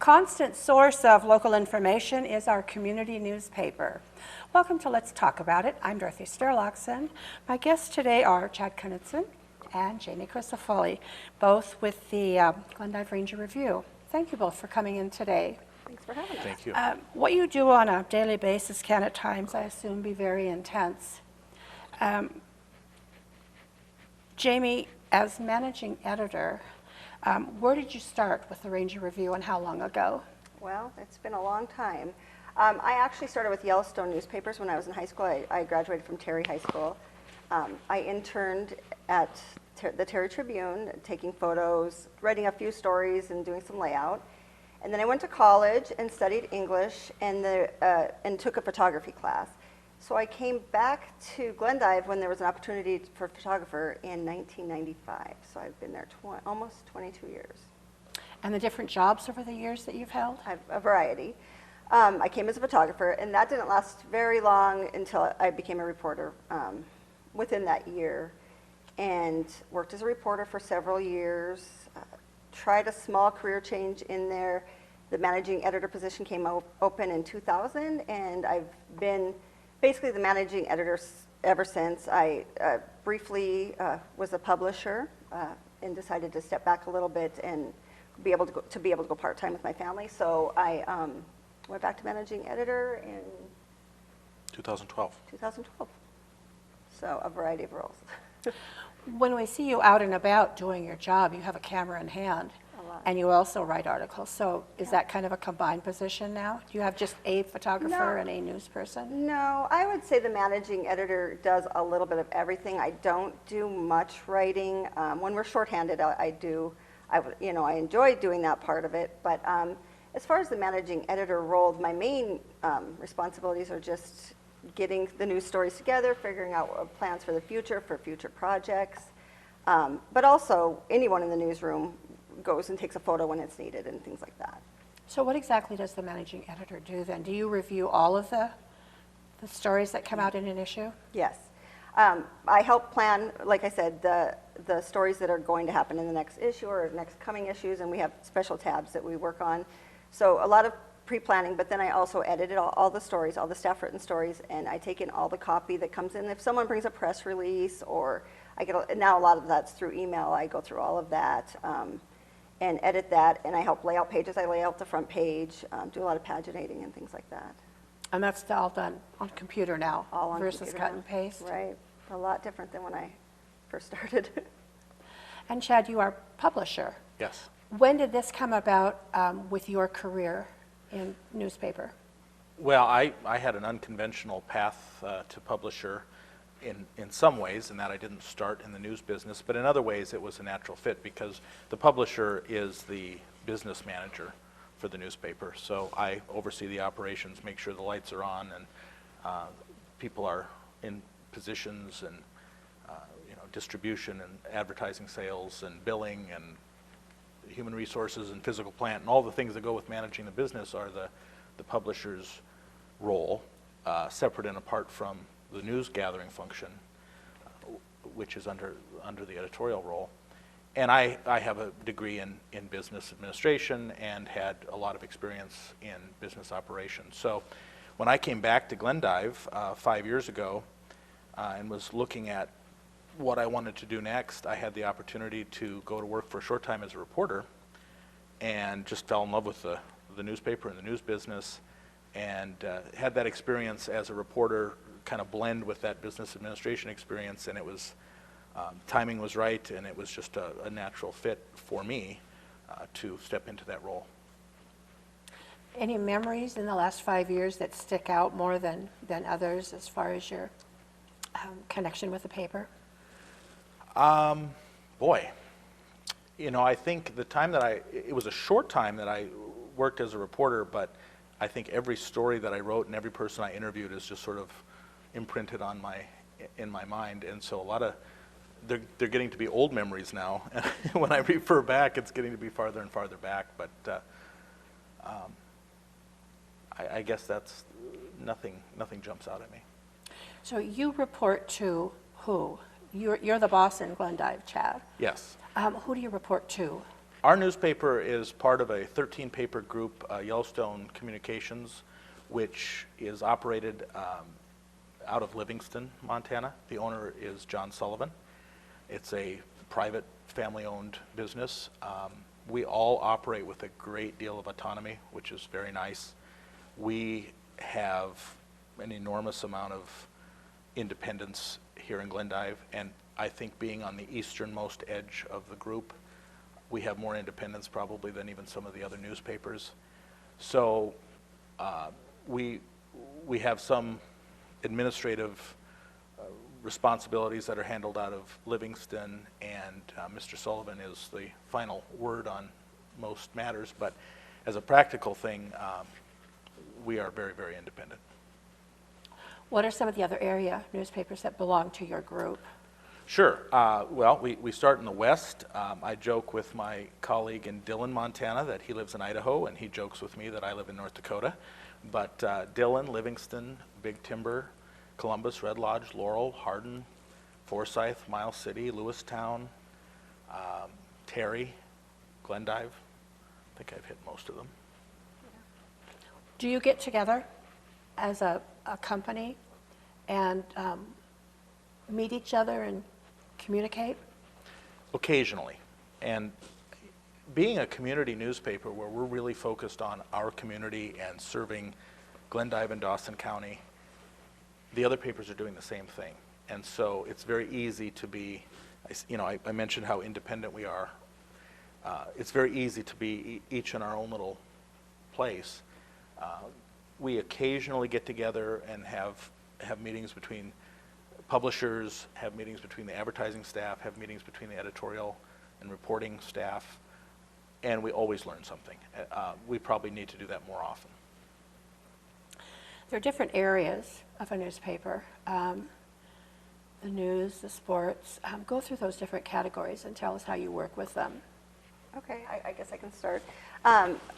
constant source of local information is our community newspaper. Welcome to Let's Talk About It. I'm Dorothy Sterlockson. My guests today are Chad Knudson and Jamie Crisafulli, both with the Glendive Ranger-Review. Thank you both for coming in today. Thanks for having us. Thank you. What you do on a daily basis can at times, I assume, be very intense. Jamie, as managing editor, where did you start with the Ranger-Review and how long ago? Well, it's been a long time. I actually started with Yellowstone newspapers when I was in high school. I graduated from Terry High School. I interned at the Terry Tribune, taking photos, writing a few stories, and doing some layout. And then I went to college and studied English and took a photography class. So I came back to Glendive when there was an opportunity for a photographer in 1995. So I've been there almost 22 years. And the different jobs over the years that you've held? A variety. I came as a photographer, and that didn't last very long until I became a reporter within that year, and worked as a reporter for several years. Tried a small career change in there. The managing editor position came open in 2000, and I've been basically the managing editor ever since. I briefly was a publisher and decided to step back a little bit and be able to go part-time with my family. So I went back to managing editor in 2012. 2012. So a variety of roles. When we see you out and about doing your job, you have a camera in hand. A lot. And you also write articles. So is that kind of a combined position now? Do you have just a photographer and a news person? No, I would say the managing editor does a little bit of everything. I don't do much writing. When we're shorthanded, I enjoy doing that part of it. But as far as the managing editor role, my main responsibilities are just getting the news stories together, figuring out plans for the future, for future projects. But also, anyone in the newsroom goes and takes a photo when it's needed and things like that. So what exactly does the managing editor do then? Do you review all of the stories that come out in an issue? Yes. I help plan, like I said, the stories that are going to happen in the next issue or next coming issues, and we have special tabs that we work on. So a lot of pre-planning, but then I also edited all the stories, all the staff-written stories, and I take in all the copy that comes in. If someone brings a press release, or now a lot of that's through email, I go through all of that and edit that, and I help lay out pages. I lay out the front page, do a lot of paginating and things like that. And that's all done on computer now All on versus computer cut now. and paste? Right. A lot different than when I first started. And Chad, you are publisher. Yes. When did this come about with your career in newspaper? Well, I had an unconventional path to publisher in some ways, in that I didn't start in the news business, but in other ways it was a natural fit because the publisher is the business manager for the newspaper. So I oversee the operations, make sure the lights are on and people are in positions, and distribution and advertising, sales and billing and human resources and physical plant and all the things that go with managing the business are the publisher's role, separate and apart from the news gathering function, which is under the editorial role. And I have a degree in business administration and had a lot of experience in business operations. So when I came back to Glendive 5 years ago and was looking at what I wanted to do next, I had the opportunity to go to work for a short time as a reporter and just fell in love with the newspaper and the news business, and had that experience as a reporter kind of blend with that business administration experience, and it was timing was right, and it was just a natural fit for me to step into that role. Any memories in the last 5 years that stick out more than others as far as your connection with the paper? Boy, I think the time that it was a short time that I worked as a reporter, but I think every story that I wrote and every person I interviewed is just sort of imprinted in my mind, and so a lot of they're getting to be old memories now. And when I refer back, it's getting to be farther and farther back. But I guess that's nothing jumps out at me. So you report to who? You're the boss in Glendive, Chad. Yes. Who do you report to? Our newspaper is part of a 13-paper group, Yellowstone Communications, which is operated out of Livingston, Montana. The owner is John Sullivan. It's a private, family-owned business. We all operate with a great deal of autonomy, which is very nice. We have an enormous amount of independence here in Glendive, and I think being on the easternmost edge of the group, we have more independence probably than even some of the other newspapers. So we have some administrative responsibilities that are handled out of Livingston, and Mr. Sullivan is the final word on most matters. But as a practical thing, we are very, very independent. What are some of the other area newspapers that belong to your group? Sure. Well, we start in the west. I joke with my colleague in Dillon, Montana, that he lives in Idaho, and he jokes with me that I live in North Dakota. But Dillon, Livingston, Big Timber, Columbus, Red Lodge, Laurel, Hardin, Forsyth, Miles City, Lewistown, Terry, Glendive. I think I've hit most of them. Do you get together as a company and meet each other and communicate? Occasionally. And being a community newspaper where we're really focused on our community and serving Glendive and Dawson County, the other papers are doing the same thing. And so it's very easy to be, I mentioned how independent we are. It's very easy to be each in our own little place. We occasionally get together and have meetings between publishers, have meetings between the advertising staff, have meetings between the editorial and reporting staff, and we always learn something. We probably need to do that more often. There are different areas of a newspaper, the news, the sports. Go through those different categories and tell us how you work with them. Okay, I guess I can start.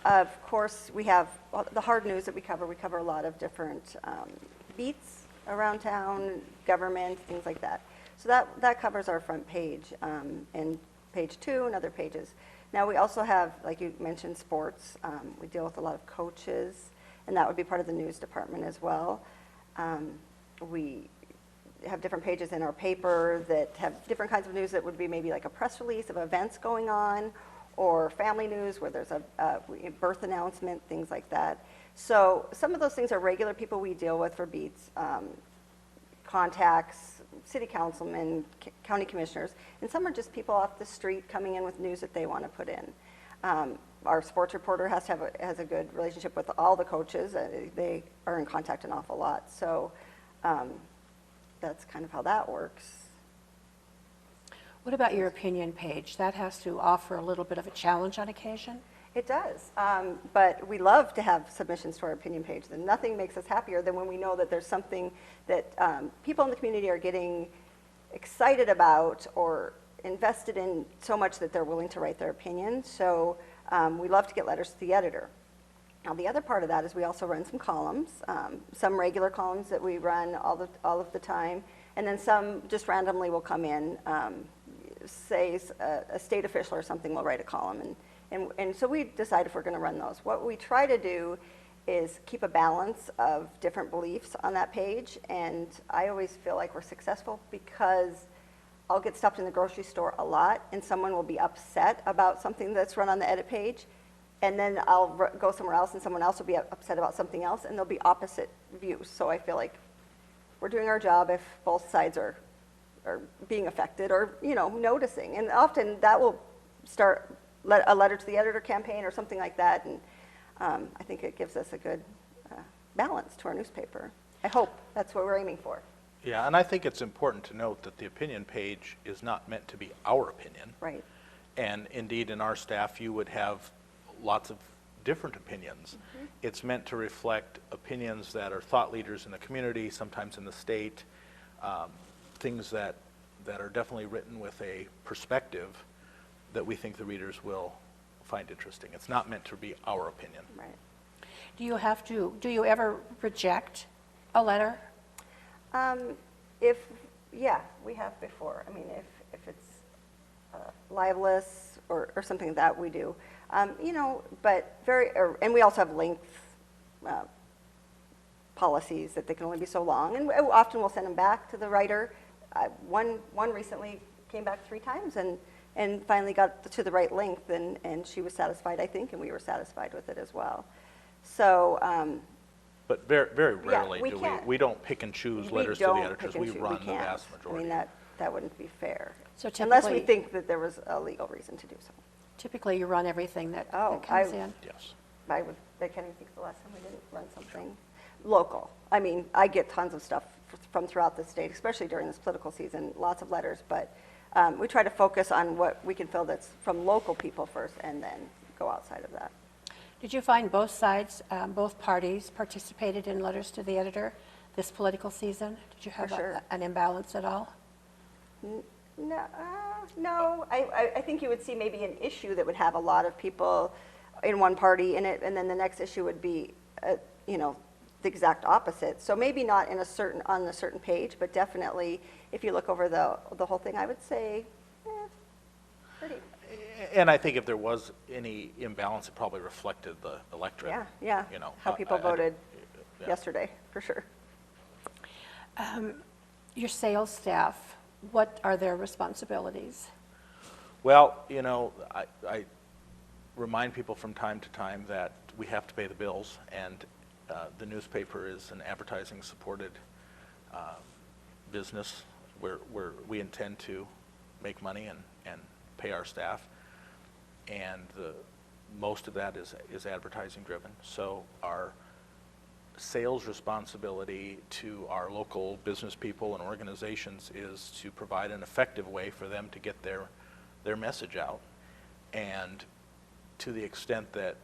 Of course, we have the hard news that we cover. We cover a lot of different beats around town, government, things like that. So that covers our front page and page 2 and other pages. Now we also have, like you mentioned, sports. We deal with a lot of coaches, and that would be part of the news department as well. We have different pages in our paper that have different kinds of news that would be maybe like a press release of events going on, or family news where there's a birth announcement, things like that. So some of those things are regular people we deal with for beats, contacts, city councilmen, county commissioners, and some are just people off the street coming in with news that they want to put in. Our sports reporter has a good relationship with all the coaches. They are in contact an awful lot. So that's kind of how that works. What about your opinion page? That has to offer a little bit of a challenge on occasion? It does, but we love to have submissions to our opinion page. And nothing makes us happier than when we know that there's something that people in the community are getting excited about or invested in so much that they're willing to write their opinion. So we love to get letters to the editor. Now the other part of that is we also run some columns, some regular columns that we run all of the time, and then some just randomly will come in. Say a state official or something will write a column, and so we decide if we're going to run those. What we try to do is keep a balance of different beliefs on that page, and I always feel like we're successful because I'll get stopped in the grocery store a lot, and someone will be upset about something that's run on the edit page, and then I'll go somewhere else, and someone else will be upset about something else, and there'll be opposite views. So I feel like we're doing our job if both sides are being affected or, noticing. And often that will start a letter to the editor campaign or something like that. And I think it gives us a good balance to our newspaper. I hope that's what we're aiming for. Yeah, and I think it's important to note that the opinion page is not meant to be our opinion. Right. And indeed, in our staff, you would have lots of different opinions. Mm-hmm. It's meant to reflect opinions that are thought leaders in the community, sometimes in the state, things that are definitely written with a perspective that we think the readers will find interesting. It's not meant to be our opinion. Right. Do you ever reject a letter? Yeah, we have before. I mean, if it's libelous or something that we do. You know, but and we also have length policies that they can only be so long, and often we'll send them back to the writer. One recently came back 3 times and finally got to the right length, and she was satisfied, I think, and we were satisfied with it as well. So, But very rarely we do can't. we don't pick and choose letters to the editors. We run the vast majority. I mean, that wouldn't be fair. So Unless we typically- think that there was a legal reason to do so. Typically, you run everything that Oh, comes in. Yes. I can't even think of the last time we didn't run something local. I mean, I get tons of stuff from throughout the state, especially during this political season, lots of letters, but we try to focus on what we can fill that's from local people first and then go outside of that. Did you find both sides, both parties participated in letters to the editor this political season? Did you have For sure. an imbalance at all? No, I think you would see maybe an issue that would have a lot of people in one party in it, and then the next issue would be, you know, the exact opposite. So maybe not on a certain page, but definitely if you look over the whole thing, I would say, pretty. And I think if there was any imbalance, it probably reflected the electorate. Yeah. You know, How people voted yeah. yesterday, for sure. Your sales staff, what are their responsibilities? Well, you know, I remind people from time to time that we have to pay the bills, and the newspaper is an advertising-supported business where we intend to make money and pay our staff, and most of that is advertising-driven. So our sales responsibility to our local business people and organizations is to provide an effective way for them to get their message out. And to the extent that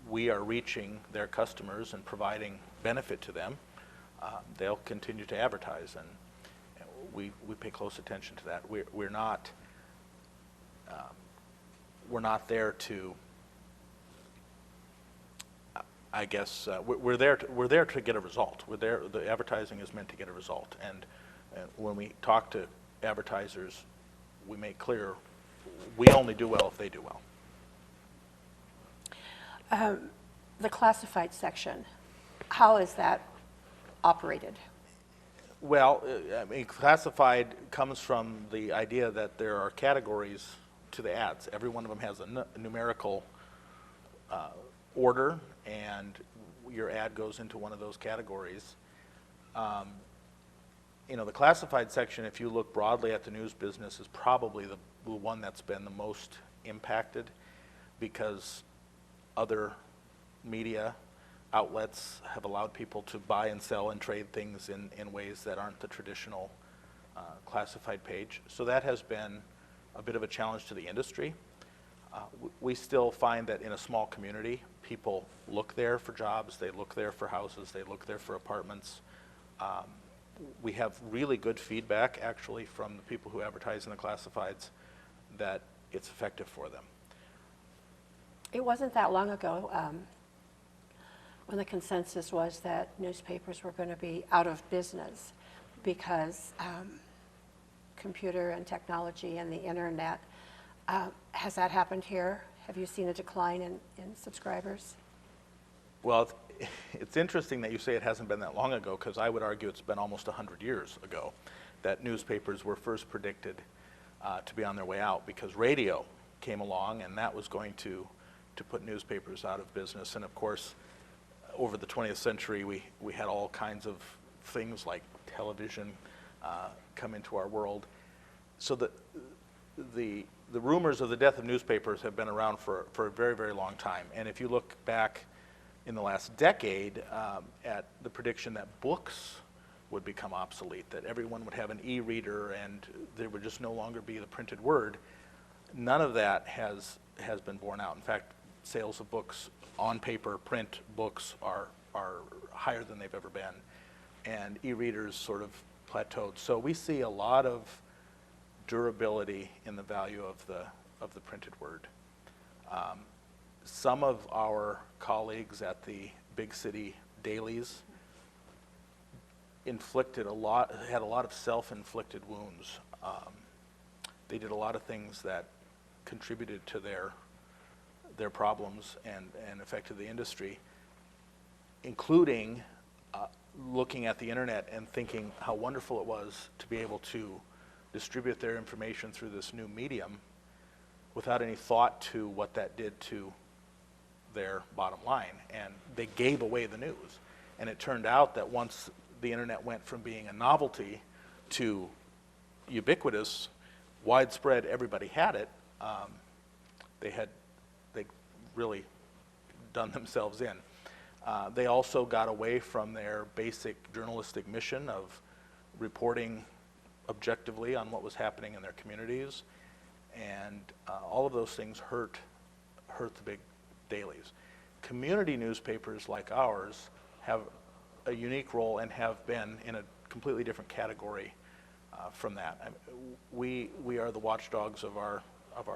we are reaching their customers and providing benefit to them, they'll continue to advertise, and we pay close attention to that. We're not there to, I guess, we're there to get a result. The advertising is meant to get a result, and when we talk to advertisers, we make clear we only do well if they do well. The classified section, how is that operated? Well, I mean, classified comes from the idea that there are categories to the ads. Every one of them has a numerical order, and your ad goes into one of those categories. You know, the classified section, if you look broadly at the news business, is probably the one that's been the most impacted, because other media outlets have allowed people to buy and sell and trade things in ways that aren't the traditional classified page. So that has been a bit of a challenge to the industry. We still find that in a small community, people look there for jobs, they look there for houses, they look there for apartments. We have really good feedback, actually, from the people who advertise in the classifieds that it's effective for them. It wasn't that long ago when the consensus was that newspapers were going to be out of business because computer and technology and the internet. Has that happened here? Have you seen a decline in subscribers? Well, it's interesting that you say it hasn't been that long ago, because I would argue it's been almost 100 years ago that newspapers were first predicted to be on their way out, because radio came along and that was going to put newspapers out of business. And of course, over the 20th century, we had all kinds of things like television come into our world. So the rumors of the death of newspapers have been around for a very, very long time. And if you look back in the last decade at the prediction that books would become obsolete, that everyone would have an e-reader and there would just no longer be the printed word, none of that has been borne out. In fact, sales of books on paper, print books, are higher than they've ever been, and e-readers sort of plateaued. So we see a lot of durability in the value of the printed word. Some of our colleagues at the big city dailies had a lot of self-inflicted wounds They did a lot of things that contributed to their problems and affected the industry, including looking at the internet and thinking how wonderful it was to be able to distribute their information through this new medium without any thought to what that did to their bottom line. And they gave away the news. And it turned out that once the internet went from being a novelty to ubiquitous, widespread, everybody had it, they really done themselves in. They also got away from their basic journalistic mission of reporting objectively on what was happening in their communities, and all of those things hurt the big dailies. Community newspapers like ours have a unique role and have been in a completely different category from that. I mean, we are the watchdogs of our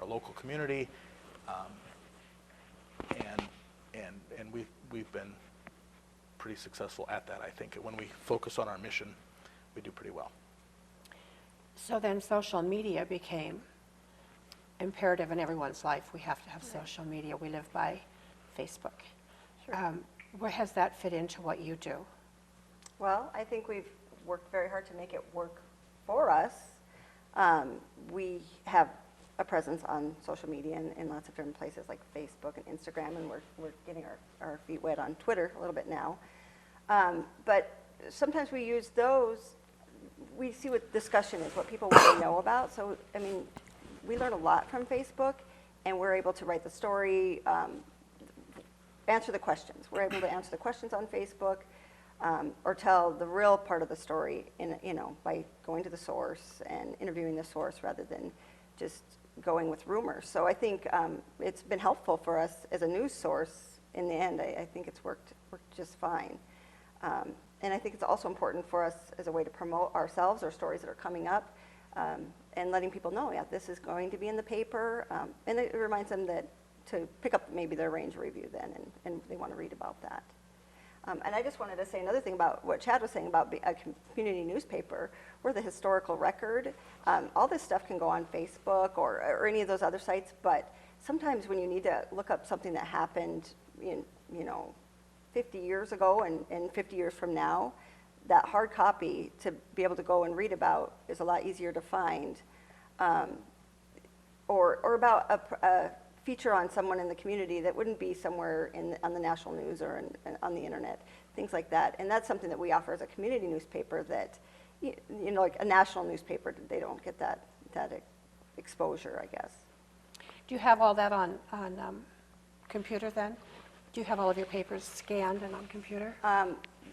local community, and we've been pretty successful at that. I think when we focus on our mission, we do pretty well. So then social media became imperative in everyone's life. We have to have social media. We live by Facebook. Sure. Where has that fit into what you do? Well, I think we've worked very hard to make it work for us. We have a presence on social media in lots of different places like Facebook and Instagram, and we're getting our feet wet on Twitter a little bit now. But sometimes we use those, we see what discussion is, what people want to know about. So, I mean, we learn a lot from Facebook, and we're able to write the story, answer the questions. We're able to answer the questions on Facebook, or tell the real part of the story by going to the source and interviewing the source rather than just going with rumors. So I think it's been helpful for us as a news source. In the end, I think it's worked just fine. And I think it's also important for us as a way to promote ourselves or stories that are coming up, and letting people know, yeah, this is going to be in the paper, and it reminds them that to pick up maybe their Ranger-Review then, and they want to read about that. And I just wanted to say another thing about what Chad was saying about a community newspaper. We're the historical record. All this stuff can go on Facebook or any of those other sites, but sometimes when you need to look up something that happened in, 50 years ago and 50 years from now, that hard copy to be able to go and read about is a lot easier to find. Or about a feature on someone in the community that wouldn't be somewhere on the national news or on the internet, things like that. And that's something that we offer as a community newspaper that, like a national newspaper, they don't get that exposure, I guess. Do you have all that on computer then? Do you have all of your papers scanned and on computer?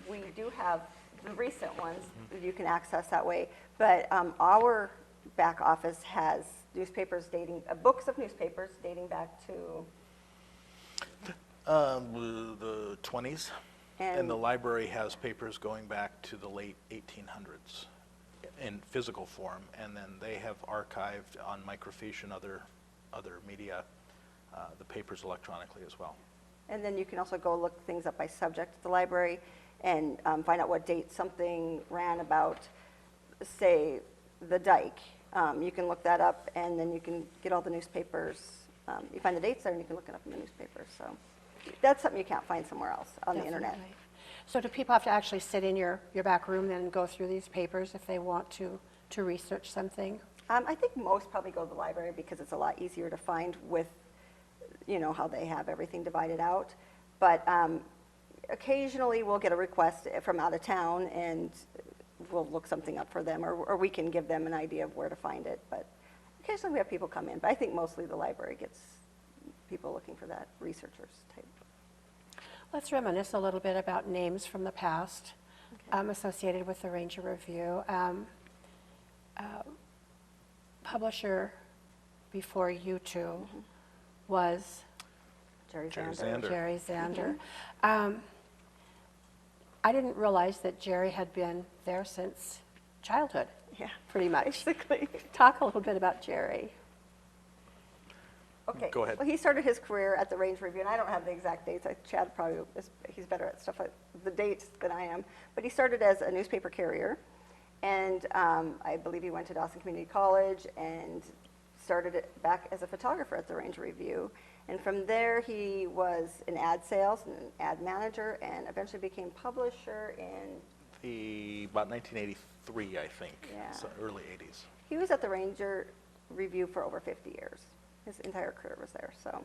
We do have the recent ones that you can access that way, but our back office has newspapers books of newspapers dating back to The 20s, and the library has papers going back to the late 1800s in physical form, and then they have archived on microfiche and other media the papers electronically as well. And then you can also go look things up by subject at the library and find out what date something ran about, say, the dike. You can look that up, and then you can get all the newspapers. You find the dates there, and you can look it up in the newspapers. So that's something you can't find somewhere else on the internet. Definitely. So do people have to actually sit in your back room then and go through these papers if they want to research something? I think most probably go to the library because it's a lot easier to find with, how they have everything divided out. But occasionally we'll get a request from out of town, and we'll look something up for them, or we can give them an idea of where to find it. But occasionally we have people come in. But I think mostly the library gets people looking for that, researchers type. Let's reminisce a little bit about names from the past associated with the Ranger-Review. Publisher before you two was Jerry Jerry Zander. Zander. Jerry Zander. I didn't realize that Jerry had been there since childhood, Yeah, pretty much. basically. Talk a little bit about Jerry. Okay. Go ahead. Well, he started his career at the Ranger-Review, and I don't have the exact dates. Chad probably he's better at stuff like the dates than I am. But he started as a newspaper carrier, And I believe he went to Dawson Community College and started it back as a photographer at the Ranger-Review. And from there, he was in ad sales and an ad manager, and eventually became publisher in... About 1983, I think, Yeah. so early 80s. He was at the Ranger-Review for over 50 years. His entire career was there, so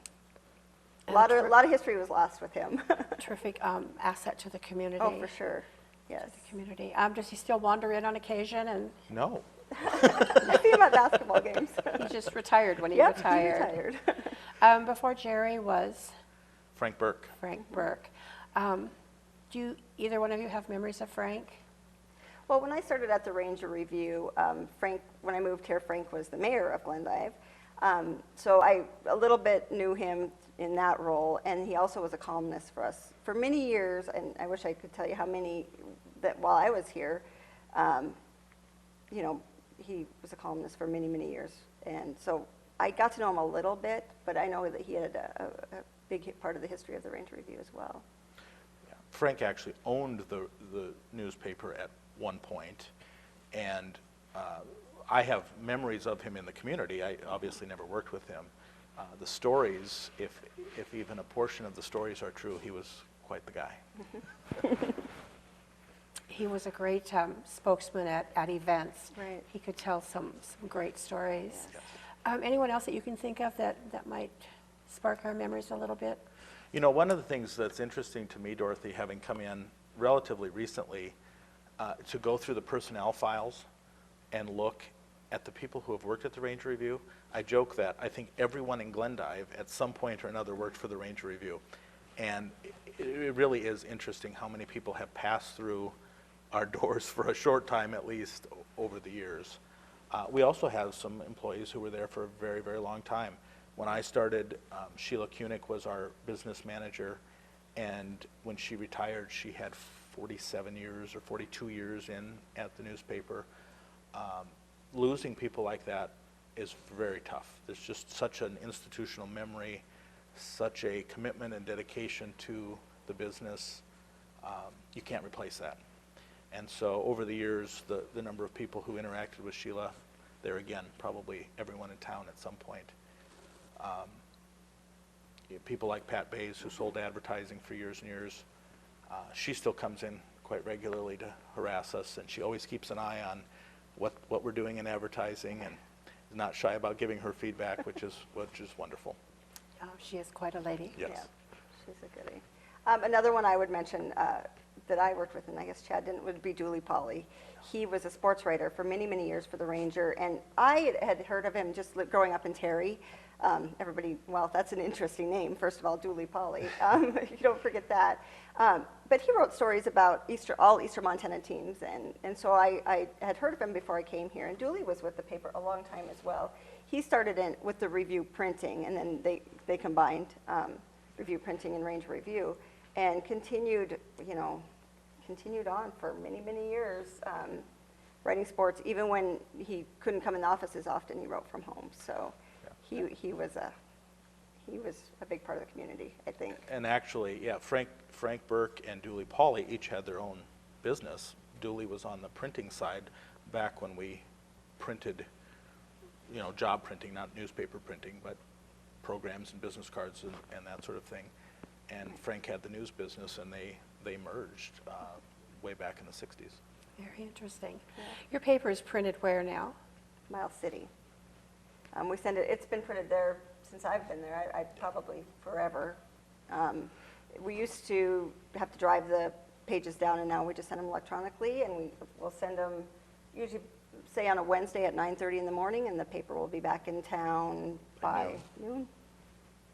a lot of history was lost with him. Terrific asset to the community. Oh, for sure, yes. The community. Does he still wander in on occasion? And No. I see him at basketball games. he just retired when he Yep, retired. he retired. Before Jerry was Frank Burke. Frank Burke. Do either one of you have memories of Frank? Well, when I started at the Ranger-Review, when I moved here, Frank was the mayor of Glendive. So I a little bit knew him in that role, and he also was a columnist for us for many years, and I wish I could tell you how many that while I was here, he was a columnist for many, many years. And so I got to know him a little bit, but I know that he had a big part of the history of the Ranger-Review as well. Yeah. Frank actually owned the newspaper at one point, and I have memories of him in the community. I obviously never worked with him. The stories, if even a portion of the stories are true, he was quite the guy. He was a great spokesman at events. Right. He could tell some great stories. Yes. Anyone else that you can think of that might spark our memories a little bit? You know, one of the things that's interesting to me, Dorothy, having come in relatively recently, to go through the personnel files and look at the people who have worked at the Ranger-Review. I joke that I think everyone in Glendive at some point or another worked for the Ranger-Review. And it really is interesting how many people have passed through our doors for a short time at least over the years. We also have some employees who were there for a very, very long time. When I started, Sheila Kunick was our business manager, and when she retired, she had 47 years or 42 years in at the newspaper. Losing people like that is very tough. There's just such an institutional memory, such a commitment and dedication to the business. You can't replace that. And so over the years, the number of people who interacted with Sheila, there again, probably everyone in town at some point. People like Pat Bays, who sold advertising for years and years, she still comes in quite regularly to harass us, and she always keeps an eye on what we're doing in advertising, and is not shy about giving her feedback, which is wonderful. Oh, she is quite a lady. Yes. Yeah, she's a goodie. Another one I would mention that I worked with, and I guess Chad didn't, would be Dooley Polly. He was a sports writer for many, many years for the Ranger, and I had heard of him just growing up in Terry. Everybody, well, that's an interesting name, first of all, Dooley Polly. You don't forget that. But he wrote stories about all Eastern Montana teams, and so I had heard of him before I came here, and Dooley was with the paper a long time as well. He started with the Review printing, and then they combined Review printing and Ranger-Review, and continued on for many, many years, writing sports. Even when he couldn't come in the office as often, he wrote from home. So Yeah. he was a big part of the community, I think. And actually, yeah, Frank Burke and Dooley Polly each had their own business. Dooley was on the printing side back when we printed, job printing, not newspaper printing, but programs and business cards and that sort of thing. And Frank had the news business, and they merged way back in the 60s. Very interesting. Yeah. Your paper is printed where now? Miles City. We send it. It's been printed there since I've been there. I probably forever. We used to have to drive the pages down, and now we just send them electronically, and we'll send them usually, say, on a Wednesday at 9:30 in the morning, and the paper will be back in town by noon.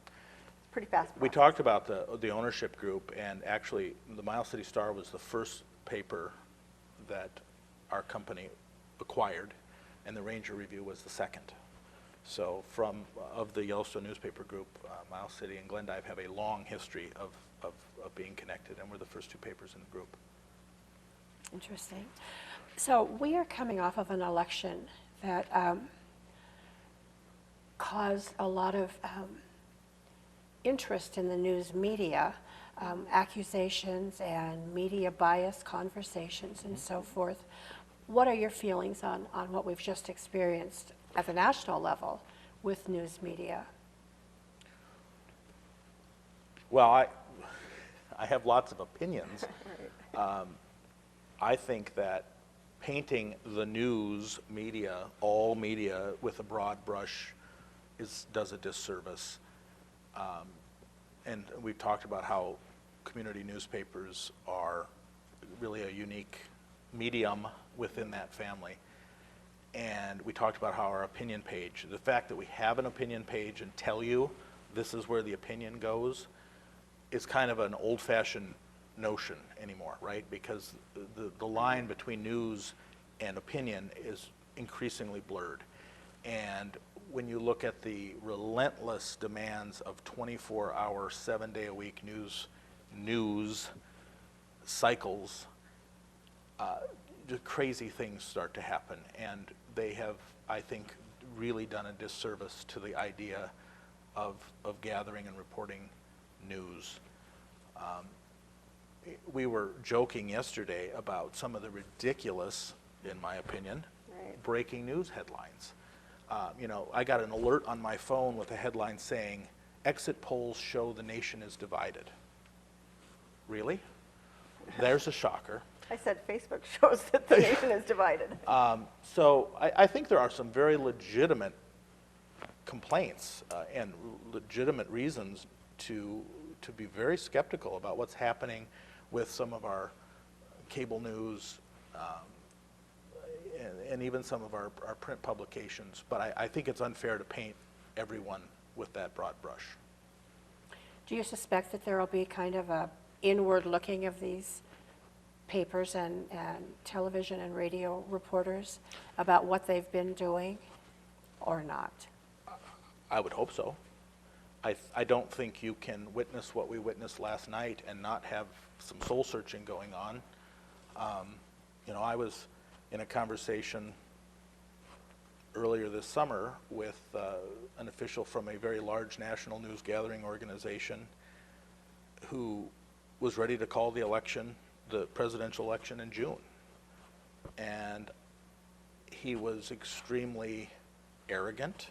It's pretty fast. We process. talked about the ownership group, and actually, the Miles City Star was the first paper that our company acquired, and the Ranger-Review was the second. So of the Yellowstone newspaper group, Miles City and Glendive have a long history of being connected, and we're the first two papers in the group. Interesting. So we are coming off of an election that caused a lot of interest in the news media, accusations and media bias conversations and so forth. What are your feelings on what we've just experienced at the national level with news media? Well, I have lots of opinions. I think that painting the news media, all media, with a broad brush does a disservice. And we've talked about how community newspapers are really a unique medium within that family. And we talked about how our opinion page, the fact that we have an opinion page and tell you this is where the opinion goes, is kind of an old-fashioned notion anymore, right? Because the line between news and opinion is increasingly blurred. And when you look at the relentless demands of 24-hour, 7-day-a-week news cycles, crazy things start to happen. And they have, I think, really done a disservice to the idea of gathering and reporting news. We were joking yesterday about some of the ridiculous, in my opinion, breaking news headlines. I got an alert on my phone with a headline saying, "Exit polls show the nation is divided." Really? There's a shocker. I said Facebook shows that the nation is divided. So I think there are some very legitimate complaints and legitimate reasons to be very skeptical about what's happening with some of our cable news and even some of our print publications. But I think it's unfair to paint everyone with that broad brush. Do you suspect that there will be kind of a inward looking of these papers and television and radio reporters about what they've been doing or not? I would hope so. I don't think you can witness what we witnessed last night and not have some soul searching going on. I was in a conversation earlier this summer with an official from a very large national news gathering organization who was ready to call the presidential election in June. And he was extremely arrogant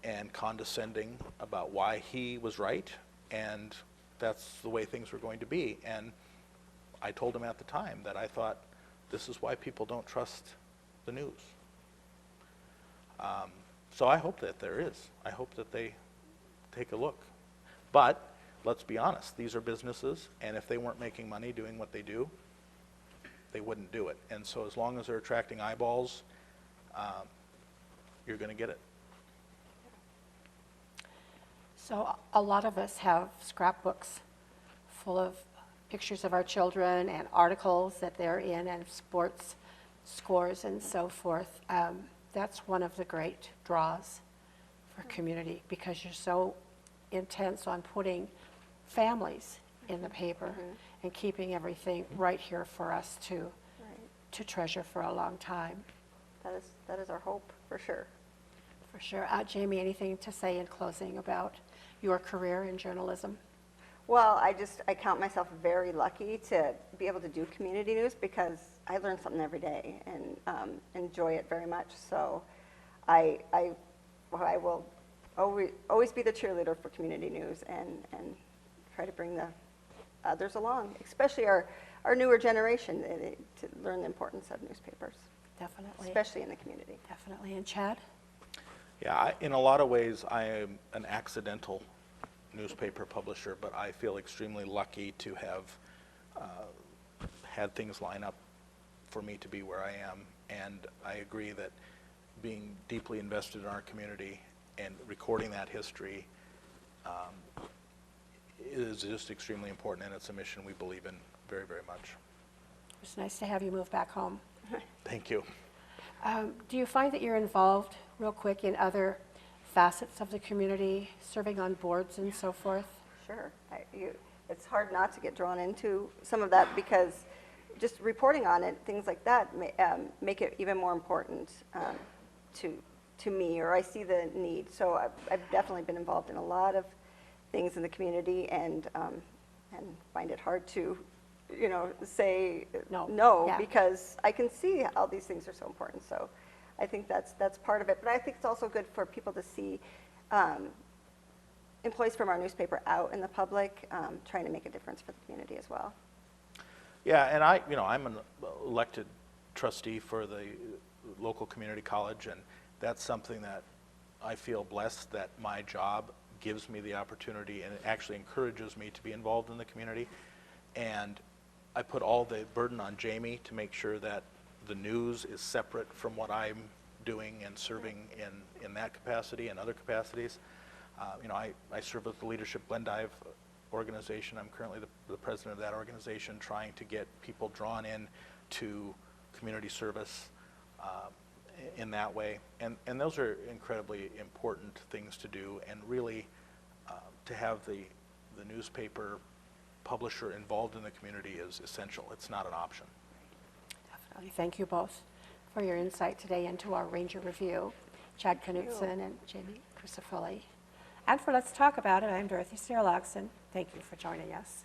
and condescending about why he was right, and that's the way things were going to be. And I told him at the time that I thought, this is why people don't trust the news. So I hope that there is. I hope that they take a look. But let's be honest, these are businesses, and if they weren't making money doing what they do, they wouldn't do it. And so as long as they're attracting eyeballs, you're going to get it. So a lot of us have scrapbooks full of pictures of our children and articles that they're in and sports scores and so forth. That's one of the great draws for community, because you're so intense on putting families in the paper and keeping everything right here for us to treasure for a long time. That is our hope, for sure. For sure. Jamie, anything to say in closing about your career in journalism? Well, I count myself very lucky to be able to do community news, because I learn something every day and enjoy it very much. So I will always be the cheerleader for community news and try to bring the others along, especially our newer generation, to learn the importance of newspapers. Definitely. Especially in the community. Definitely. And Chad? Yeah, in a lot of ways, I am an accidental newspaper publisher, but I feel extremely lucky to have had things line up for me to be where I am. And I agree that being deeply invested in our community and recording that history is just extremely important, and it's a mission we believe in very, very much. It's nice to have you move back home. Thank you. Do you find that you're involved, real quick, in other facets of the community, serving on boards and so forth? Sure. It's hard not to get drawn into some of that, because just reporting on it, things like that, make it even more important to me, or I see the need. So I've definitely been involved in a lot of things in the community, and find it hard to say No. no, Yeah. because I can see how these things are so important. So I think that's part of it. But I think it's also good for people to see employees from our newspaper out in the public, trying to make a difference for the community as well. Yeah, and I'm an elected trustee for the local community college, and that's something that I feel blessed that my job gives me the opportunity and it actually encourages me to be involved in the community. And I put all the burden on Jamie to make sure that the news is separate from what I'm doing and serving in that capacity and other capacities. I serve with the Leadership Glendive organization. I'm currently the president of that organization, trying to get people drawn in to community service in that way. And those are incredibly important things to do, and really to have the newspaper publisher involved in the community is essential. It's not an option. Definitely. Thank you both for your insight today into our Ranger Review, Chad Knudson and Jamie Crisafulli. And for Let's Talk About It, I'm Dorothy Sterloxen. Thank you for joining us.